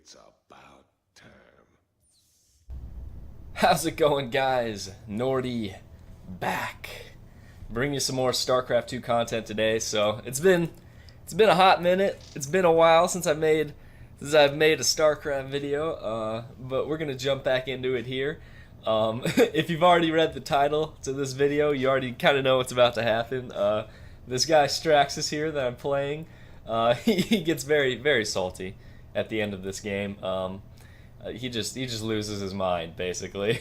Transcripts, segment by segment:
It's about time. How's it going, guys? Nordy back. Bring you some more StarCraft 2 content today. So it's been a hot minute. It's been a while since I've made a StarCraft video. But we're gonna jump back into it here. If you've already read the title to this video, you already kind of know what's about to happen. This guy Straxis here that I'm playing, he gets very salty at the end of this game. He just loses his mind basically.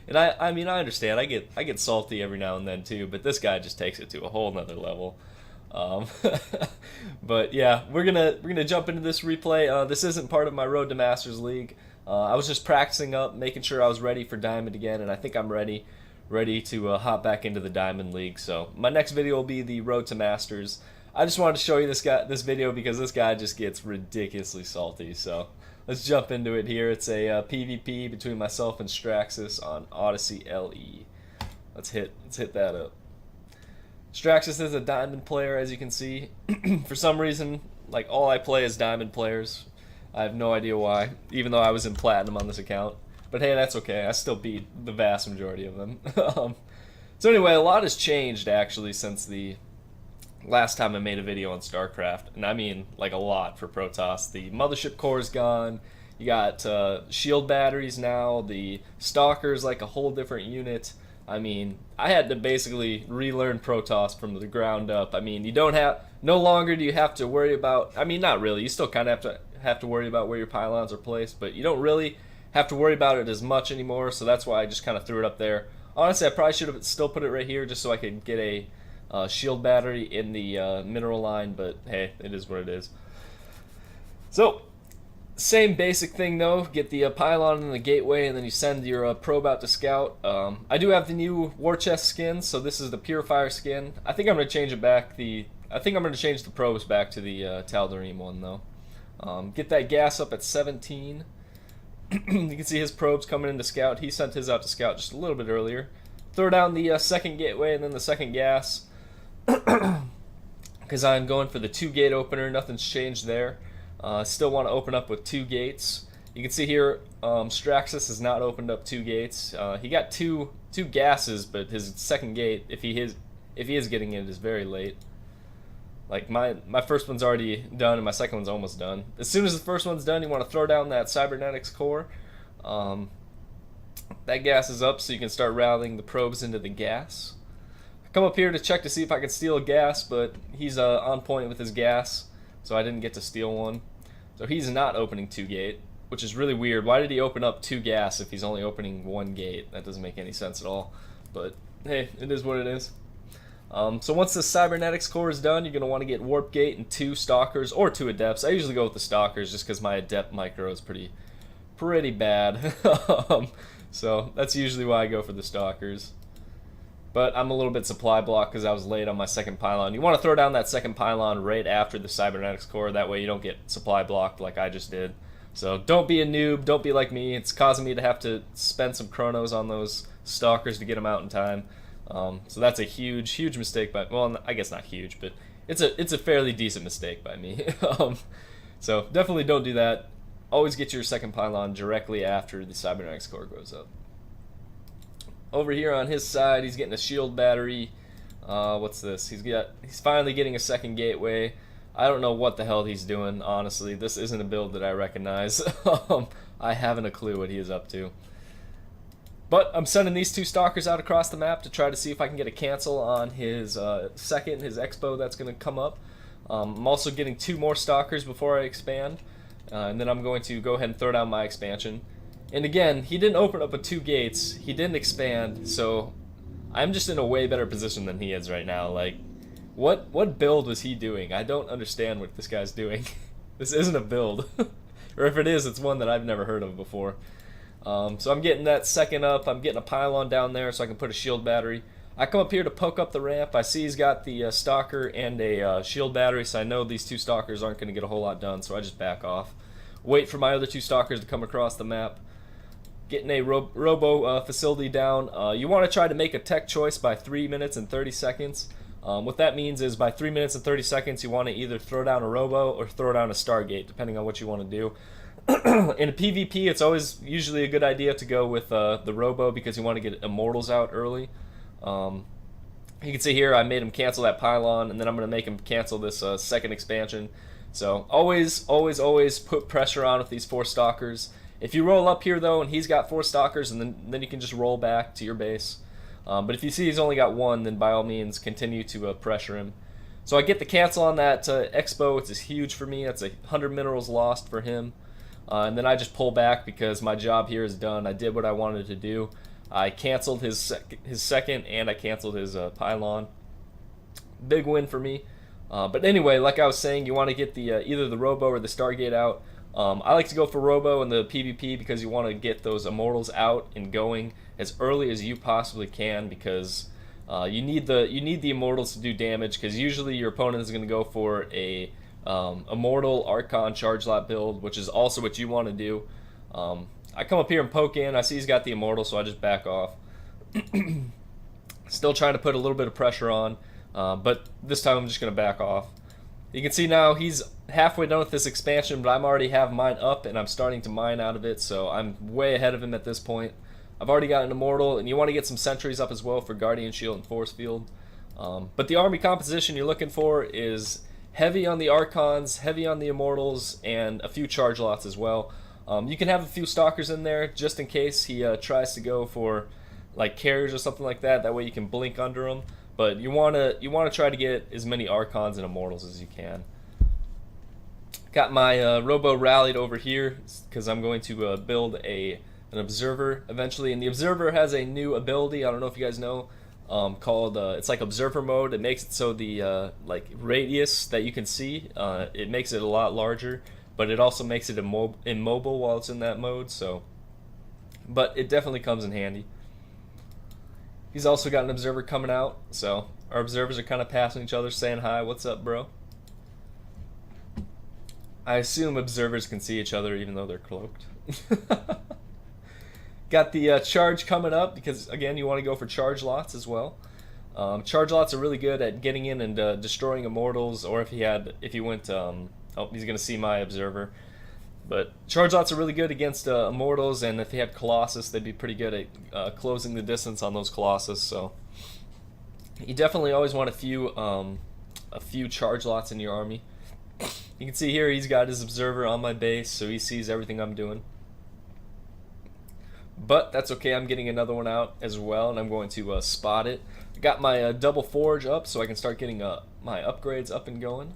And I mean I understand. I get salty every now and then too, but this guy just takes it to a whole nother level. Um, but yeah, we're gonna jump into this replay. This isn't part of my Road to Masters League. I was just practicing up, making sure I was ready for Diamond again, and I think I'm ready to hop back into the Diamond League. So my next video will be the Road to Masters. I just wanted to show you this video because this guy just gets ridiculously salty. So let's jump into it here. It's a PvP between myself and Straxis on Odyssey LE. Let's hit that up. Straxis is a Diamond player, as you can see. For some reason, like, all I play is Diamond players. I have no idea why, even though I was in Platinum on this account. But hey, that's okay. I still beat the vast majority of them. So anyway, a lot has changed, actually, since the last time I made a video on StarCraft. And I mean, like, a lot for Protoss. The Mothership Core is gone. You got shield batteries now. The Stalker's like a whole different unit. I mean, I had to basically relearn Protoss from the ground up. I mean, no longer do you have to worry about, I mean, not really. You still kind of have to worry about where your pylons are placed, but you don't really have to worry about it as much anymore, so that's why I just kind of threw it up there. Honestly, I probably should have still put it right here just so I could get a shield battery in the mineral line, but hey, it is what it is. So, same basic thing though, get the pylon in the gateway and then you send your probe out to scout. I do have the new war chest skin, so this is the purifier skin. I think I'm going to change it back, I think I'm going to change the probes back to the Tal'Darim one though. Get that gas up at 17. You can see his probes coming into scout. He sent his out to scout just a little bit earlier. Throw down the second gateway and then the second gas. Because I'm going for the 2-gate opener. Nothing's changed there. Still want to open up with 2 gates. You can see here Straxis has not opened up 2 gates. He got two gases, but his second gate, if he is getting it, is very late. Like my first one's already done and my second one's almost done. As soon as the first one's done, you want to throw down that cybernetics core. That gas is up, so you can start routing the probes into the gas. I come up here to check to see if I can steal a gas, but he's on point with his gas, so I didn't get to steal one. So he's not opening 2 gate, which is really weird. Why did he open up 2 gas if he's only opening 1 gate? That doesn't make any sense at all. But hey, it is what it is. So once the cybernetics core is done, you're going to want to get warp gate and 2 stalkers or 2 adepts. I usually go with the stalkers just because my adept micro is pretty bad. So that's usually why I go for the stalkers. But I'm a little bit supply blocked because I was late on my second pylon. You want to throw down that second pylon right after the cybernetics core. That way you don't get supply blocked like I just did. So don't be a noob. Don't be like me. It's causing me to have to spend some chronos on those stalkers to get them out in time. So that's a huge mistake by, well, I guess not huge, but it's a fairly decent mistake by me. So definitely don't do that. Always get your second pylon directly after the cybernetics core goes up. Over here on his side, he's getting a shield battery. What's this? He's finally getting a second gateway. I don't know what the hell he's doing, honestly. This isn't a build that I recognize. I haven't a clue what he is up to. But I'm sending these 2 stalkers out across the map to try to see if I can get a cancel on his his expo that's going to come up. I'm also getting 2 more stalkers before I expand. And then I'm going to go ahead and throw down my expansion. And again, he didn't open up with 2 gates. He didn't expand, so I'm just in a way better position than he is right now. Like, what build was he doing? I don't understand what this guy's doing. This isn't a build. Or if it is, it's one that I've never heard of before. So I'm getting that second up. I'm getting a pylon down there so I can put a shield battery. I come up here to poke up the ramp. I see he's got the stalker and a shield battery, so I know these 2 stalkers aren't going to get a whole lot done, so I just back off. Wait for my other 2 stalkers to come across the map. Getting a robo facility down. You want to try to make a tech choice by 3 minutes and 30 seconds. What that means is by 3 minutes and 30 seconds, you want to either throw down a robo or throw down a Stargate, depending on what you want to do. In a PvP, it's always usually a good idea to go with the Robo because you want to get Immortals out early. You can see here I made him cancel that pylon, and then I'm going to make him cancel this second expansion. So always, always, always put pressure on with these 4 stalkers. If you roll up here though, and he's got 4 stalkers, and then you can just roll back to your base. But if you see he's only got 1, then by all means continue to pressure him. So I get the cancel on that Expo. It's huge for me. That's 100 minerals lost for him. And then I just pull back because my job here is done. I did what I wanted to do. I canceled his second, and I canceled his pylon. Big win for me. But anyway, like I was saying, you want to get the either the Robo or the Stargate out. I like to go for Robo in the PvP because you want to get those Immortals out and going as early as you possibly can, because you need the Immortals to do damage, because usually your opponent is going to go for a Immortal Archon charge lot build, which is also what you want to do. I come up here and poke in. I see he's got the Immortal, so I just back off. Still trying to put a little bit of pressure on, but this time I'm just going to back off. You can see now he's halfway done with this expansion, but I'm already have mine up, and I'm starting to mine out of it, so I'm way ahead of him at this point. I've already got an Immortal, and you want to get some sentries up as well for Guardian Shield and Force Field. But the army composition you're looking for is heavy on the Archons, heavy on the Immortals, and a few charge lots as well. You can have a few Stalkers in there just in case he tries to go for like carriers or something like that. That way you can blink under him. But you wanna try to get as many Archons and Immortals as you can. Got my Robo rallied over here because I'm going to build an Observer eventually, and the Observer has a new ability. I don't know if you guys know, called it's like Observer mode. It makes it so the like radius that you can see, it makes it a lot larger, but it also makes it immobile while it's in that mode. So, but it definitely comes in handy. He's also got an Observer coming out, so our Observers are kind of passing each other, saying hi, what's up, bro? I assume Observers can see each other even though they're cloaked. Got the charge coming up because, again, you want to go for charge lots as well. Charge lots are really good at getting in and destroying Immortals, or if he went, oh, he's going to see my Observer. But charge lots are really good against Immortals, and if he had Colossus, they'd be pretty good at closing the distance on those Colossus. So you definitely always want a few charge lots in your army. You can see here he's got his Observer on my base, so he sees everything I'm doing. But that's okay, I'm getting another one out as well, and I'm going to spot it. I got my double forge up so I can start getting my upgrades up and going.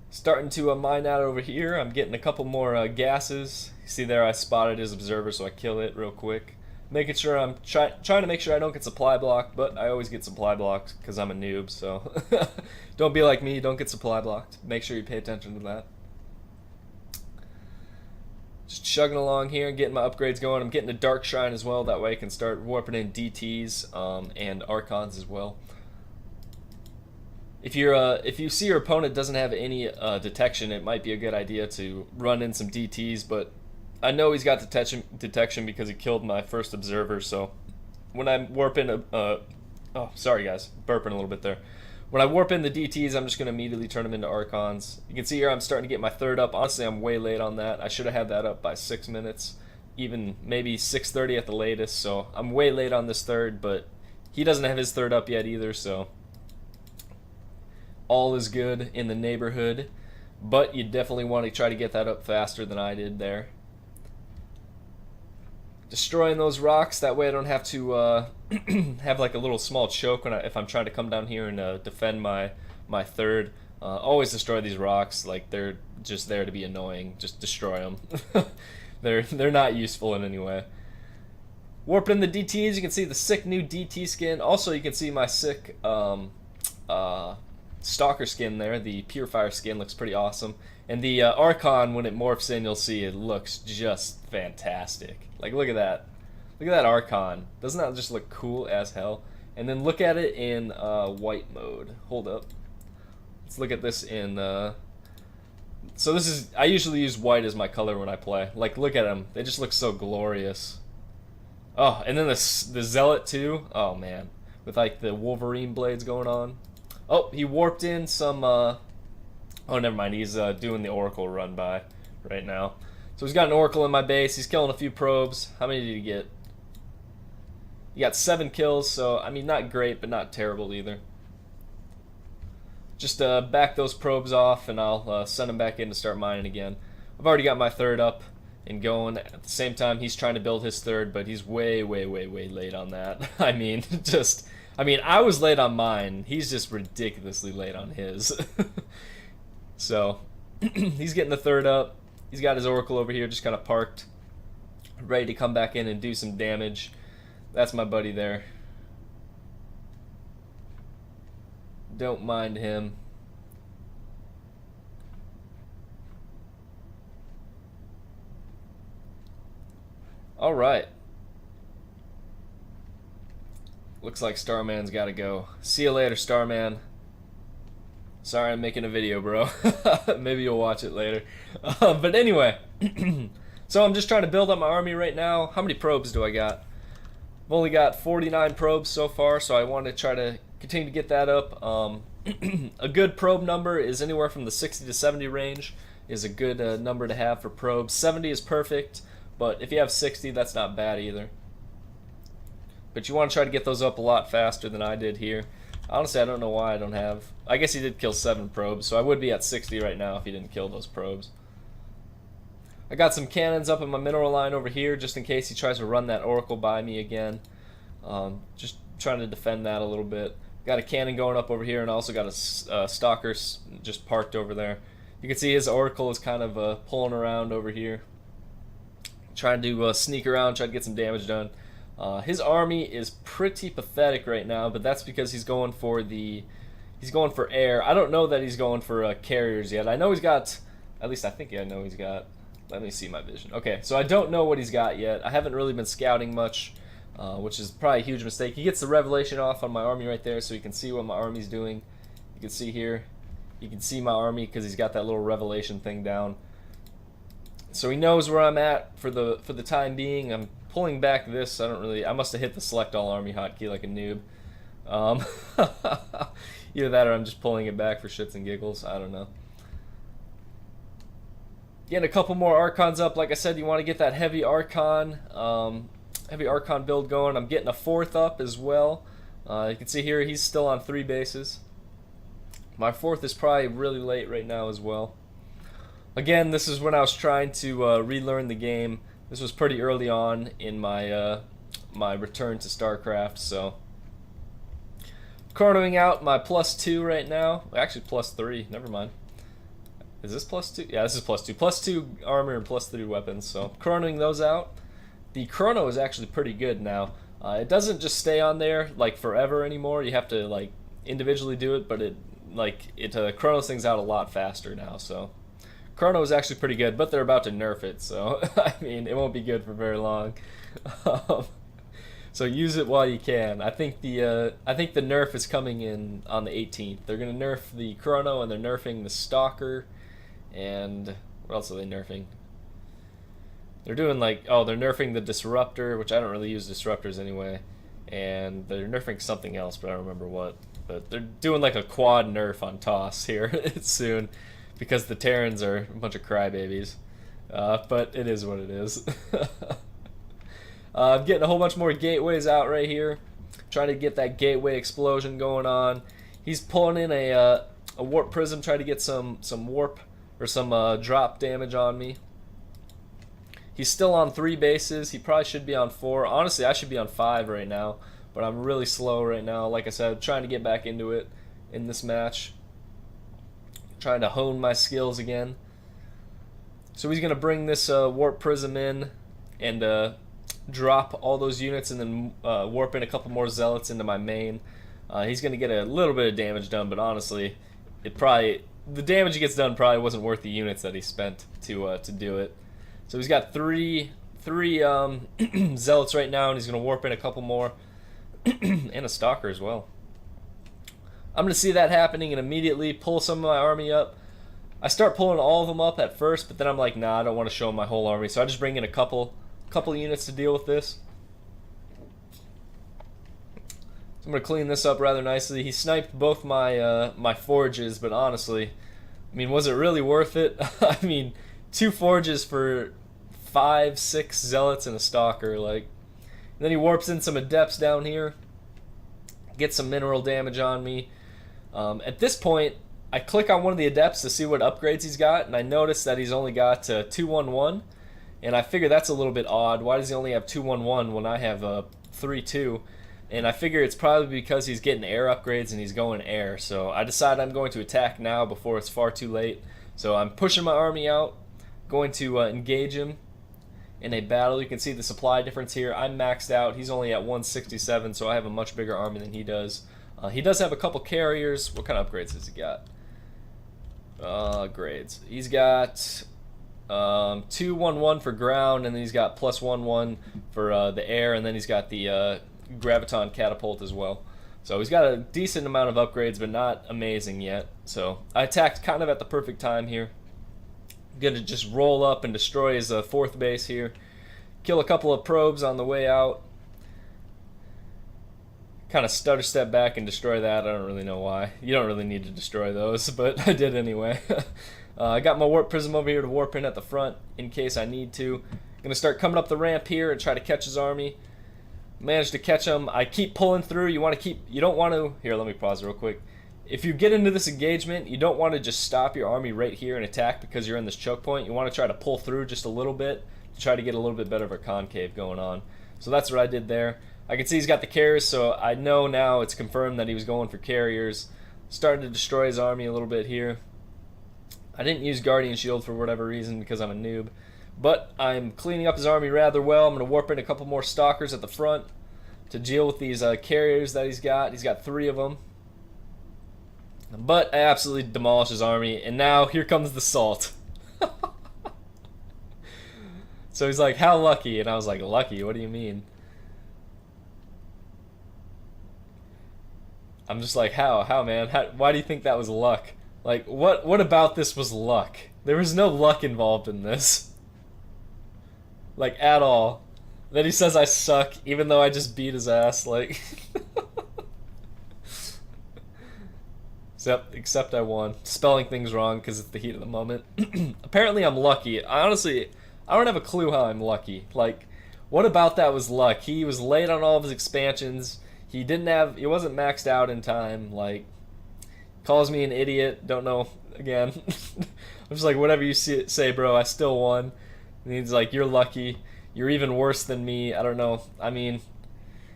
Starting to mine out over here. I'm getting a couple more gases. You see there I spotted his Observer, so I kill it real quick. Making sure I'm trying to make sure I don't get supply blocked, but I always get supply blocked because I'm a noob, so don't be like me, don't get supply blocked. Make sure you pay attention to that. Just chugging along here and getting my upgrades going. I'm getting a Dark Shrine as well, that way I can start warping in DTs and Archons as well. If you see your opponent doesn't have any detection, it might be a good idea to run in some DTs, but I know he's got detection because he killed my first Observer, so when I warp in oh, sorry guys, burping a little bit there. When I warp in the DTs, I'm just going to immediately turn them into Archons. You can see here I'm starting to get my third up. Honestly, I'm way late on that. I should have had that up by 6 minutes, even maybe 6:30 at the latest, so I'm way late on this third, but he doesn't have his third up yet either, so all is good in the neighborhood. But you definitely want to try to get that up faster than I did there. Destroying those rocks, that way I don't have to have like a little small choke if I'm trying to come down here and defend my third. Always destroy these rocks, like they're just there to be annoying. Just destroy them. they're not useful in any way. Warping the DTs, you can see the sick new DT skin. Also, you can see my sick Stalker skin there. The Purifier skin looks pretty awesome. And the Archon, when it morphs in, you'll see it looks just fantastic. Like, look at that. Look at that Archon. Doesn't that just look cool as hell? And then look at it in white mode. Hold up. Let's look at this in... So this is... I usually use white as my color when I play. Like, look at them. They just look so glorious. Oh, and then the Zealot, too. Oh, man. With, like, the Wolverine blades going on. Oh, he warped in some... Oh, never mind. He's doing the Oracle run by right now. So he's got an Oracle in my base. He's killing a few probes. How many did he get? He got 7 kills, so, I mean, not great, but not terrible either. Just back those probes off, and I'll send him back in to start mining again. I've already got my 3rd up and going. At the same time, he's trying to build his 3rd, but he's way late on that. I mean, I was late on mine. He's just ridiculously late on his. So, he's getting the 3rd up. He's got his Oracle over here just kind of parked, ready to come back in and do some damage. That's my buddy there. Don't mind him. All right. Looks like Starman's got to go. See you later, Starman. Sorry I'm making a video, bro. Maybe you'll watch it later. But anyway, so I'm just trying to build up my army right now. How many probes do I got? I've only got 49 probes so far, so I want to try to continue to get that up. A good probe number is anywhere from the 60 to 70 range is a good number to have for probes. 70 is perfect, but if you have 60, that's not bad either. But you want to try to get those up a lot faster than I did here. Honestly, I don't know why I don't have... I guess he did kill 7 probes, so I would be at 60 right now if he didn't kill those probes. I got some cannons up in my mineral line over here just in case he tries to run that Oracle by me again. Just trying to defend that a little bit. Got a cannon going up over here, and I also got a stalker just parked over there. You can see his Oracle is kind of pulling around over here, trying to sneak around, try to get some damage done. His army is pretty pathetic right now, but that's because he's going for air. I don't know that he's going for carriers yet. I know he's got, at least I think I know he's got. Let me see my vision. Okay, so I don't know what he's got yet. I haven't really been scouting much, which is probably a huge mistake. He gets the revelation off on my army right there, so you can see what my army's doing. You can see here, you can see my army because he's got that little revelation thing down. So he knows where I'm at for the time being. I'm pulling back this. I must have hit the select all army hotkey like a noob. Either that or I'm just pulling it back for shits and giggles. I don't know. Getting a couple more Archons up. Like I said, you want to get that heavy Archon build going. I'm getting a 4th up as well. You can see here he's still on 3 bases. My 4th is probably really late right now as well. Again, this is when I was trying to relearn the game. This was pretty early on in my my return to StarCraft, so chronoing out my +2 right now. Actually, +3. Never mind. Is this +2? Yeah, this is +2. +2 armor and +3 weapons. So chronoing those out. The chrono is actually pretty good now. It doesn't just stay on there like forever anymore. You have to like individually do it, but it chronos things out a lot faster now. So chrono is actually pretty good, but they're about to nerf it, so I mean it won't be good for very long. So use it while you can. I think the nerf is coming in on the 18th. They're gonna nerf the chrono, and they're nerfing the stalker, and what else are they nerfing? They're doing like, oh, they're nerfing the disruptor, which I don't really use disruptors anyway, and they're nerfing something else, but I don't remember what. But they're doing like a quad nerf on Toss here soon, because the Terrans are a bunch of crybabies. But it is what it is. I'm getting a whole bunch more gateways out right here, trying to get that gateway explosion going on. He's pulling in a warp prism, trying to get some warp or some drop damage on me. He's still on 3 bases. He probably should be on 4. Honestly, I should be on 5 right now, but I'm really slow right now. Like I said, I'm trying to get back into it in this match. Trying to hone my skills again. So he's going to bring this warp prism in and drop all those units, and then warp in a couple more zealots into my main. He's going to get a little bit of damage done, but honestly, the damage he gets done probably wasn't worth the units that he spent to do it. So he's got three zealots right now, and he's going to warp in a couple more, and a stalker as well. I'm going to see that happening and immediately pull some of my army up. I start pulling all of them up at first, but then I'm like, nah, I don't want to show my whole army, so I just bring in a couple units to deal with this. So I'm going to clean this up rather nicely. He sniped both my my forges, but honestly, I mean, was it really worth it? I mean, 2 forges for 5, 6 zealots and a stalker. Like, and then he warps in some adepts down here, gets some mineral damage on me. At this point, I click on one of the adepts to see what upgrades he's got, and I notice that he's only got 211, and I figure that's a little bit odd. Why does he only have 211 when I have 3-2? And I figure it's probably because he's getting air upgrades and he's going air. So I decide I'm going to attack now before it's far too late. So I'm pushing my army out, going to engage him in a battle. You can see the supply difference here. I'm maxed out. He's only at 167, so I have a much bigger army than he does. He does have a couple carriers. What kind of upgrades has he got? Grades. He's got 211 for ground, and then he's got +11 for the air, and then he's got the graviton catapult as well. So he's got a decent amount of upgrades, but not amazing yet. So I attacked kind of at the perfect time here. I'm gonna just roll up and destroy his 4th base here. Kill a couple of probes on the way out. Kind of stutter step back and destroy that. I don't really know why. You don't really need to destroy those, but I did anyway. I got my warp prism over here to warp in at the front in case I need to. Gonna start coming up the ramp here and try to catch his army. Managed to catch him. I keep pulling through. You don't want to, here, let me pause real quick. If you get into this engagement, you don't want to just stop your army right here and attack because you're in this choke point. You want to try to pull through just a little bit to try to get a little bit better of a concave going on. So that's what I did there. I can see he's got the carriers, so I know now it's confirmed that he was going for carriers. Starting to destroy his army a little bit here. I didn't use Guardian Shield for whatever reason because I'm a noob. But I'm cleaning up his army rather well. I'm going to warp in a couple more stalkers at the front to deal with these carriers that he's got. He's got 3 of them. But I absolutely demolished his army, and now here comes the salt. So he's like, how lucky? And I was like, lucky? What do you mean? I'm just like, how man? Why do you think that was luck? Like, what about this was luck? There was no luck involved in this. Like, at all. Then he says I suck, even though I just beat his ass, like... Except I won. Spelling things wrong because it's the heat of the moment. Apparently I'm lucky. Honestly, I don't have a clue how I'm lucky. Like, what about that was luck? He was late on all of his expansions. He wasn't maxed out in time. Like, calls me an idiot. Don't know. Again, I'm just like, whatever you say, bro. I still won. And he's like, you're lucky. You're even worse than me. I don't know. I mean,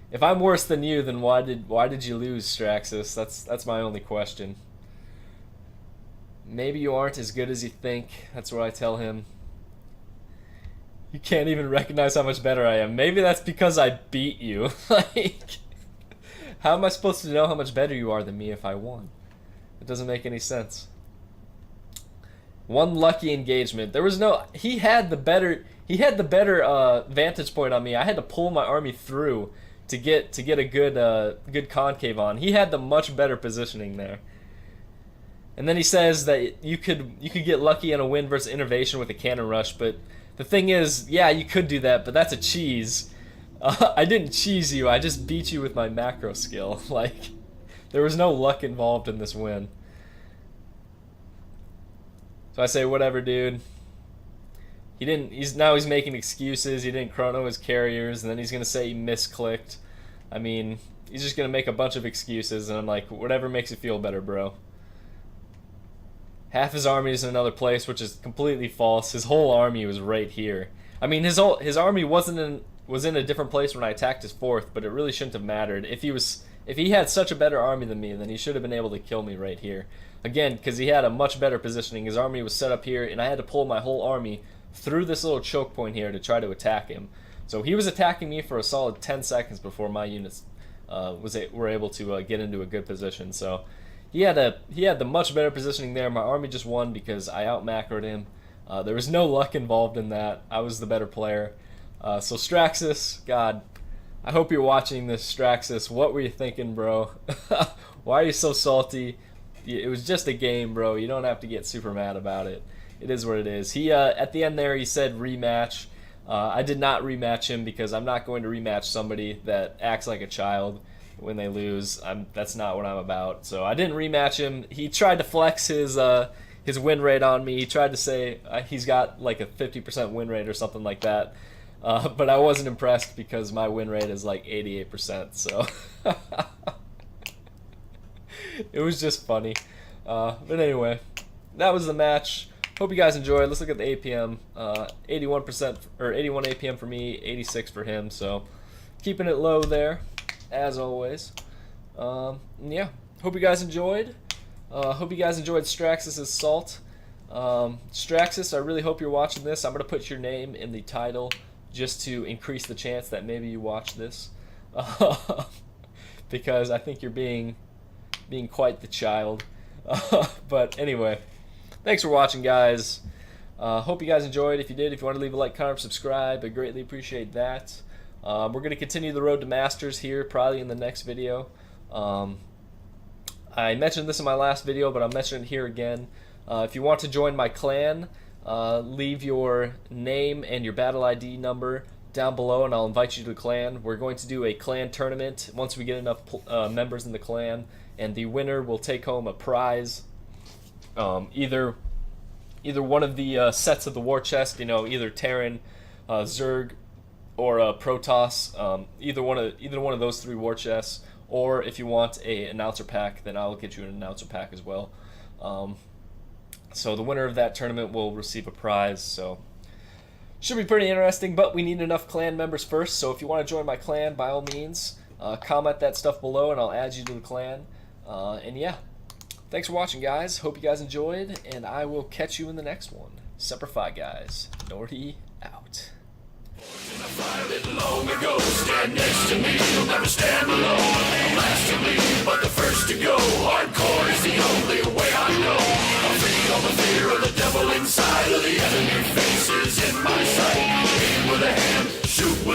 if I'm worse than you, then why did you lose, Straxis? That's my only question. Maybe you aren't as good as you think. That's what I tell him. You can't even recognize how much better I am. Maybe that's because I beat you. Like, how am I supposed to know how much better you are than me if I won? It doesn't make any sense. One lucky engagement. There was no. He had the better vantage point on me. I had to pull my army through to get a good concave on. He had the much better positioning there. And then he says that you could get lucky in a win versus innovation with a cannon rush, but the thing is, yeah, you could do that, but that's a cheese. I didn't cheese you. I just beat you with my macro skill. Like, there was no luck involved in this win. So I say, whatever, dude. He's making excuses. He didn't chrono his carriers, and then he's gonna say he misclicked. I mean, he's just gonna make a bunch of excuses, and I'm like, whatever makes you feel better, bro. Half his army is in another place, which is completely false. His whole army was right here. I mean, his army was in a different place when I attacked his 4th, but it really shouldn't have mattered. If he had such a better army than me, then he should have been able to kill me right here. Again, because he had a much better positioning. His army was set up here, and I had to pull my whole army through this little choke point here to try to attack him. So he was attacking me for a solid 10 seconds before my units were able to get into a good position. So he had the much better positioning there. My army just won because I out-macroed him. There was no luck involved in that. I was the better player. So Straxis, God, I hope you're watching this, Straxis. What were you thinking, bro? Why are you so salty? It was just a game, bro. You don't have to get super mad about it. It is what it is. He at the end there, he said rematch. I did not rematch him because I'm not going to rematch somebody that acts like a child when they lose. That's not what I'm about. So I didn't rematch him. He tried to flex his his win rate on me. He tried to say he's got like a 50% win rate or something like that. But I wasn't impressed because my win rate is like 88%. So it was just funny. But anyway, that was the match. Hope you guys enjoyed. Let's look at the APM. 81% or 81 APM for me, 86 for him. So keeping it low there, as always. Yeah, hope you guys enjoyed. Hope you guys enjoyed Straxis' Salt. Straxis, I really hope you're watching this. I'm going to put your name in the title just to increase the chance that maybe you watch this. Because I think you're being quite the child. But anyway, thanks for watching, guys. Hope you guys enjoyed. If you did, if you want to leave a like, comment, subscribe, I greatly appreciate that. We're going to continue the road to Masters here, probably in the next video. I mentioned this in my last video, but I'll mention it here again. If you want to join my clan, leave your name and your battle ID number down below, and I'll invite you to the clan. We're going to do a clan tournament once we get enough members in the clan, and the winner will take home a prize. Either one of the sets of the war chest, you know, either Terran, Zerg, or Protoss. Either one of those 3 war chests. Or if you want a announcer pack, then I'll get you an announcer pack as well. So the winner of that tournament will receive a prize. So should be pretty interesting, but we need enough clan members first. So if you want to join my clan, by all means, comment that stuff below and I'll add you to the clan. And yeah, thanks for watching, guys. Hope you guys enjoyed, and I will catch you in the next one. Semper Fi, guys. Nordy out. I fired it long ago. Stand next to me, you'll never stand alone. I'm last to leave, but the first to go. Hardcore is the only way I know. I'll feel the fear of the devil inside of the enemy faces in my sight. Aim with a hand, shoot with